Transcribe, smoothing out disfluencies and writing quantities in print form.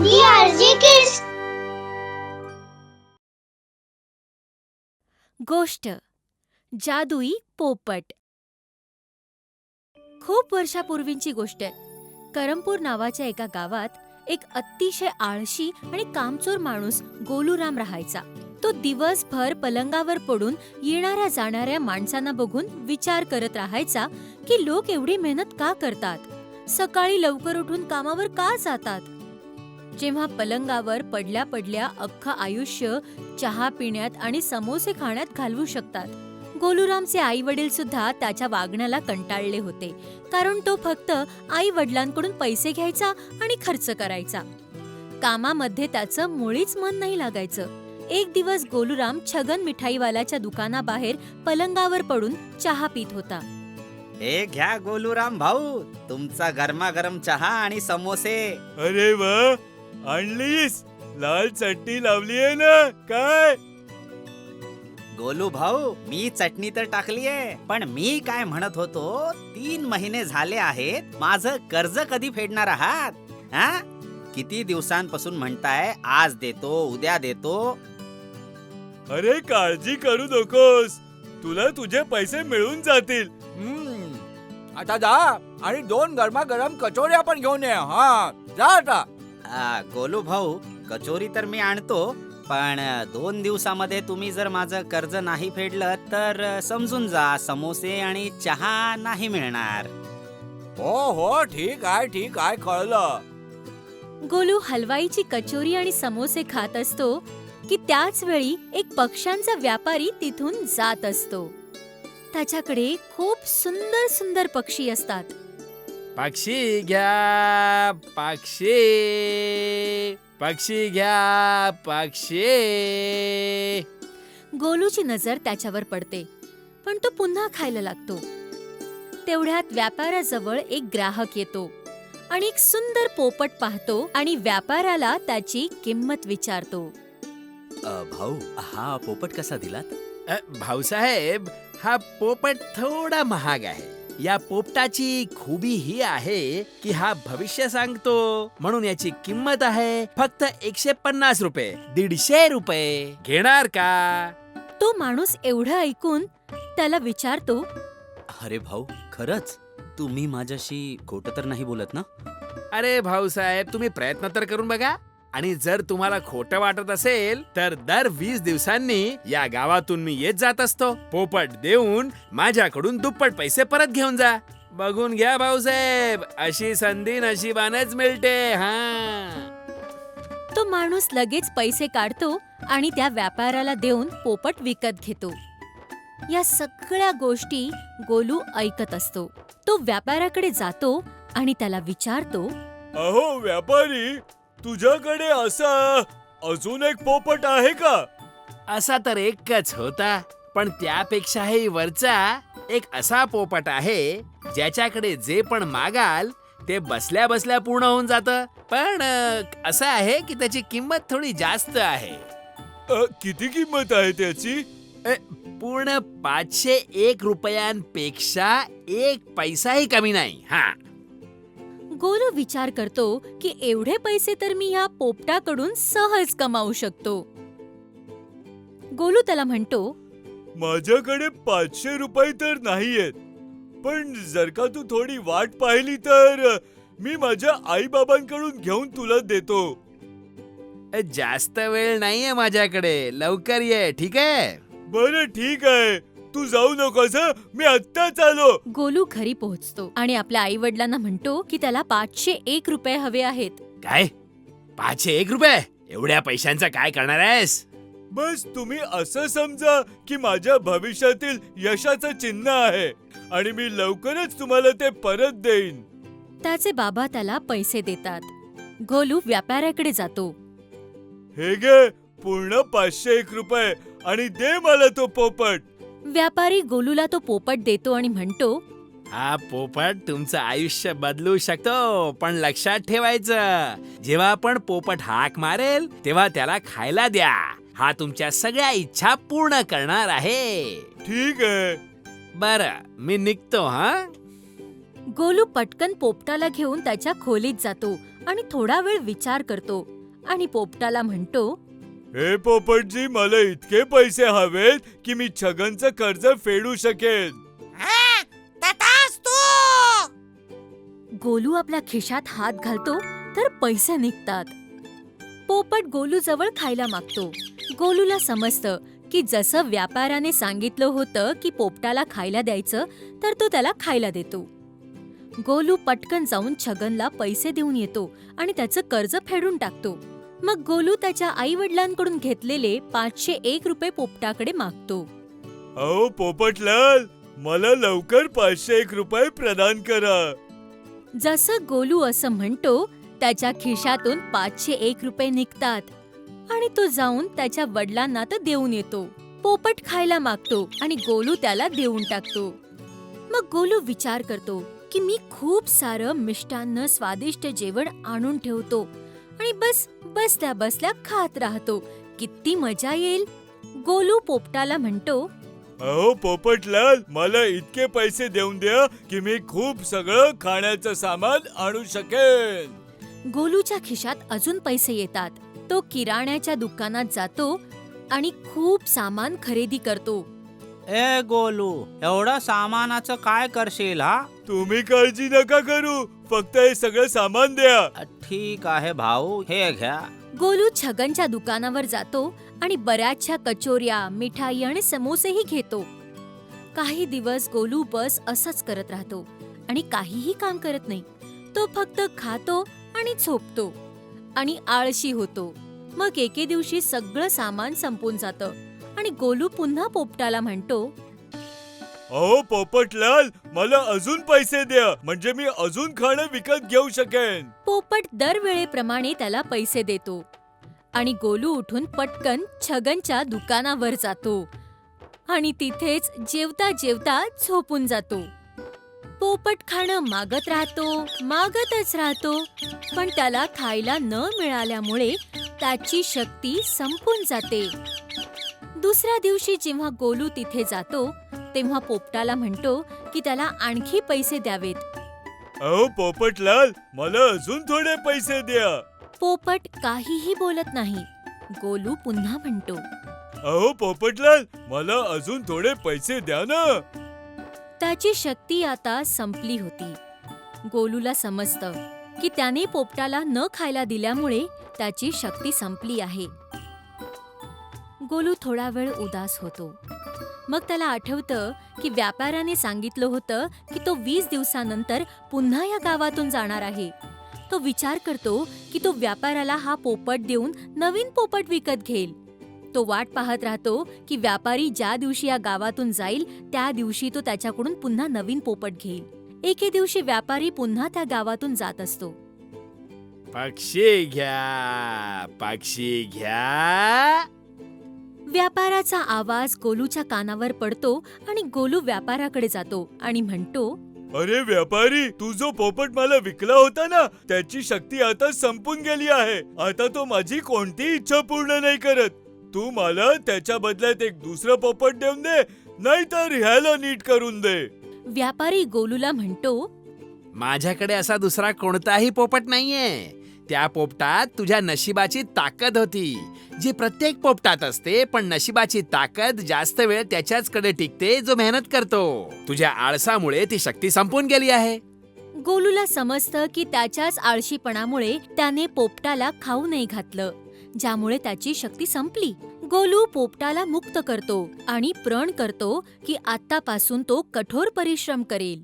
DRG Kids. गोष्ट जादुई पोपट. खूप वर्षापूर्वीची गोष्ट आहे. करमपूर नावाच्या एका गावात एक अतिशय आळशी आणि कामचोर माणूस गोलूराम राहायचा. तो दिवसभर पलंगावर पडून येणाऱ्या जाणाऱ्या माणसांना बघून विचार करत राहायचा की लोक एवढी मेहनत का करतात, सकाळी लवकर उठून कामावर का जातात. जेव्हा पलंगावर पडल्या पडल्या अख्खं आयुष्य चहा पिण्यात आणि समोसे खाण्यात घालवू शकतात. गोलूरामचे आई वडील सुद्धा त्याच्या वागण्याला कंटाळले होते, कारण तो फक्त आई वडिलांकडून पैसे घ्यायचा आणि खर्च करायचा. कामामध्ये त्याचं मुळीच मन नाही लागायचं. एक दिवस गोलूराम छगन मिठाईवाल्याच्या दुकानाबाहेर पलंगावर पडून चहा पित होता. हे घ्या गोलूराम भाऊ, तुमचा गरमागरम चहा आणि समोसे. अरे वा, आणलीस? लाल चटणी लावली आहे ना काय? गोलू भाऊ, मी चटणी तर टाकलीये, पण मी काय म्हणत होतो, 3 महिने झाले आहेत, माझं कर्ज कधी फेडणार आहात? हा, किती दिवसांपासून म्हणताय आज देतो उद्या देतो. अरे काळजी करू नकोस, तुला तुझे पैसे मिळून जातील. आता जा आणि 2 गरमागरम कचोऱ्या पण घेऊन ये. हा, जा आता. गोलू भाऊ, कचोरी तर मी आणतो, पण 2 दिवसामध्ये तुम्ही जर माझं कर्ज नाही फेडलं तर समजून जा, समोसे आणि चहा नाही मिळणार. हो हो, ठीक आहे, कळलं. गोलू हलवाईची कचोरी आणि समोसे खात असतो की त्याच वेळी एक पक्ष्यांचा व्यापारी तिथून जात असतो. त्याच्याकडे खूप सुंदर सुंदर पक्षी असतात. पक्षी घ्या पक्षी घ्या पक्षी. गोलूची नजर त्याच्यावर पडते, पण तो पुन्हा खायला लागतो. तेवढ्यात व्यापाराजवळ एक ग्राहक येतो आणि एक सुंदर पोपट पाहतो आणि व्यापाराला त्याची किंमत विचारतो. भाऊ, हा पोपट कसा दिलात? भाऊसाहेब, हा पोपट थोडा महाग आहे. या पोपटाची खूबी ही आहे की हा भविष्य सांगतो, म्हणून याची किंमत आहे फक्त 150 रुपये. 150 रुपये घेणार का? तो माणूस एवढं ऐकून त्याला विचारतो, अरे भाऊ, खरंच तुम्ही माझ्याशी खोटं तर नाही बोलत ना? अरे भाऊसाहेब, तुम्ही प्रयत्न तर करून बघा, आणि जर तुम्हाला खोटं वाटत असेल तर दर 20 दिवसांनी या गावातून मी येत जात असतो. पोपट देऊन माझ्याकडून दुप्पट पैसे परत घेऊन जा. बघून घ्या भाऊसाहेब, अशी संधी नशिबानेच मिळते. तो माणूस लगेच पैसे काढतो आणि त्या व्यापाराला देऊन पोपट विकत घेतो. या सगळ्या गोष्टी गोलू ऐकत असतो. तो व्यापाराकडे जातो आणि त्याला विचारतो, अहो व्यापारी, तुझ्याकडे असा अजून एक पोपट आहे का? असा तर एकच होता, पण त्यापेक्षाही वरचा एक असा पोपट आहे ज्याच्याकडे जे पण मागाल ते बसल्या बसल्या पूर्ण होऊन जातं. पण असं आहे की त्याची किंमत थोडी जास्त आहे. किती किंमत आहे त्याची? पूर्ण 501 रुपयांपेक्षा 1 पैसाही कमी नाही. गोलू विचार करतो की एवढे पैसे तर मी ह्या पोपटाकडून सहज कमावू शकतो. गोलू त्याला म्हणतो, माझ्याकडे 500 रुपये तर नाहीयेत, पण जर का तू थोडी वाट पाहिली तर मी माझ्या आई बाबांकडून घेऊन तुला देतो. जास्त वेळ नाहीये माझ्याकडे, लवकर ये. ठीक आहे? बरं ठीक आहे, तू जाऊ नकोस, मी आत्ताच आलो. गोलू घरी पोहोचतो आणि आपल्या आई वडिलांना म्हणतो की त्याला 501 रुपये हवे आहेत. काय? 501 रुपये? एवढ्या पैशांचं काय करणार आहेस? बस तुम्ही असं समजा की माझ्या भविष्यातील यशाचं चिन्ह आहे आणि मी लवकरच तुम्हाला ते परत देईन. त्याचे बाबा त्याला पैसे देतात. गोलू व्यापाऱ्याकडे जातो. हे घे पूर्ण 501 रुपये आणि दे मला तो पोपट. व्यापारी गोलूला तो पोपट देतो आणि म्हणतो, हा पोपट तुमचं आयुष्य बदलू शकतो, पण लक्षात ठेवायचं, जेव्हा पण पोपट हाक मारेल तेव्हा त्याला खायला द्या. हा तुमच्या सगळ्या इच्छा पूर्ण करणार आहे. ठीक आहे. बरं, मी निघतो. गोलू पटकन पोपटाला घेऊन त्याच्या खोलीत जातो आणि थोडा वेळ विचार करतो आणि पोपटाला म्हणतो, हे पोपटजी, मला इतके पैसे हवेत की मी छगनचं कर्ज फेडू शकेन. गोलू आपल्या खिशात हात घालतो तर पैसे निघतात. पोपट गोलू जवळ खायला मागतो. गोलूला समजतं की जसं व्यापाऱ्याने सांगितलं होतं की पोपटाला खायला द्यायचं, तर तो त्याला खायला देतो. गोलू पटकन जाऊन छगनला पैसे देऊन येतो आणि त्याचं कर्ज फेडून टाकतो. मग गोलू त्याच्या आई वडिलांकडून घेतलेले 501 रुपये पोपटाकडे मागतो. अहो पोपटलाल, मला लवकर 501 रुपये प्रदान करा. जसं गोलू असं म्हणतो, त्याच्या खिशातून 501 रुपये निघतात आणि तो जाऊन त्याच्या वडिलांना तर देऊन येतो. पोपट खायला मागतो आणि गोलू त्याला देऊन टाकतो. मग गोलू विचार करतो की मी खूप सारं मिष्टान्न स्वादिष्ट जेवण आणून ठेवतो आणि बसल्या बसल्या खात राहतो. किती मजा येईल. गोलू पोपटाला म्हणतो, अहो पोपटलाल, मला इतके पैसे देऊन द्या की मी खूप सगळं खाण्याचं सामान आणू शकेन. गोलूच्या खिशात अजून पैसे येतात. तो किराण्याच्या दुकानात जातो आणि खूप सामान खरेदी करतो. ए गोलू, एवढं सामानाचं काय करशील हा? तुम्ही काळजी नका करू, फक्त हे सगळं सामान द्या. ठीक आहे भाऊ, हे घ्या. गोलू छगनच्या दुकानावर जातो आणि बऱ्याचशा कचोऱ्या, मिठाई आणि समोसेही घेतो. काही दिवस गोलू बस असंच करत राहतो आणि काहीही काम करत नाही. तो फक्त खातो आणि झोपतो आणि आळशी होतो. मग एके दिवशी सगळं सामान संपून जातं आणि गोलू पुन्हा पोपटाला म्हणतो, अहो पोपटलाल, मला अजून पैसे द्या, म्हणजे मी अजून खाणं विकत घेऊ शकेन. पोपट दरवेळेप्रमाणे त्याला पैसे देतो आणि गोलू उठून पटकन छगनच्या दुकानावर जातो आणि तिथेच जेवता जेवता झोपून जातो. पोपट खाणं मागतच राहतो, पण त्याला खायला न मिळाल्यामुळे त्याची शक्ती संपून जाते. दुसऱ्या दिवशी जेव्हा गोलू तिथे जातो, तेव्हा पोपटाला म्हणतो की त्याला आणखी पैसे द्यावेत. अहो पोपटलाल, मला अजून थोडे पैसे द्या. पोपट काहीही बोलत नाही. गोलू पुन्हा म्हणतो, अहो पोपटलाल, मला अजून थोडे पैसे द्या ना. त्याची शक्ती आता संपली होती. गोलूला समजतं की त्याने पोपटाला न खायला दिल्यामुळे त्याची शक्ती संपली आहे. गोलू थोडा वेळ उदास होतो. मग त्याला आठवतं की व्यापाऱ्याने सांगितलं होतं की तो 20 दिवसानंतर पुन्हा या गावातून जाणार आहे. तो विचार करतो की तो व्यापाऱ्याला हा पोपट देऊन नवीन पोपट विकत घेईल. तो वाट पाहत राहतो की व्यापारी ज्या दिवशी या गावातून जाईल त्या दिवशी तो त्याच्याकडून पुन्हा नवीन पोपट घेईल. एके दिवशी व्यापारी पुन्हा त्या गावातून जात असतो. पक्षी घ्या, पक्षी घ्या. व्यापाराचा आवाज गोलूच्या कानावर पडतो आणि गोलू व्यापाराकडे जातो आणि म्हणतो, अरे व्यापारी, तू जो पोपट मला विकला होता ना, त्याची शक्ती आता संपून गेली आहे. आता तो माझी कोणती इच्छा पूर्ण नाही करत. तू मला त्याच्या बदल्यात एक दुसरं पोपट देऊन दे, नाहीतर ह्याला नीट करून दे. व्यापारी गोलूला म्हणतो, माझ्याकडे असा दुसरा कोणताही पोपट नाहीये. त्या पोपटात तुझ्या नशिबाची ताकद होती, जी प्रत्येक पोपटात असते, पण नशिबाची ताकद जास्त वेळ त्याच्याचकडे टिकते जो मेहनत करतो. तुझ्या आळसामुळे ती शक्ती संपून गेली आहे. गोलूला समजतं की त्याच्याच आळशीपणामुळे त्याने पोपटाला खाऊ नाही घातलं, ज्यामुळे त्याची शक्ती संपली. गोलू पोपटाला मुक्त करतो आणि प्रण करतो की आतापासून तो कठोर परिश्रम करेल.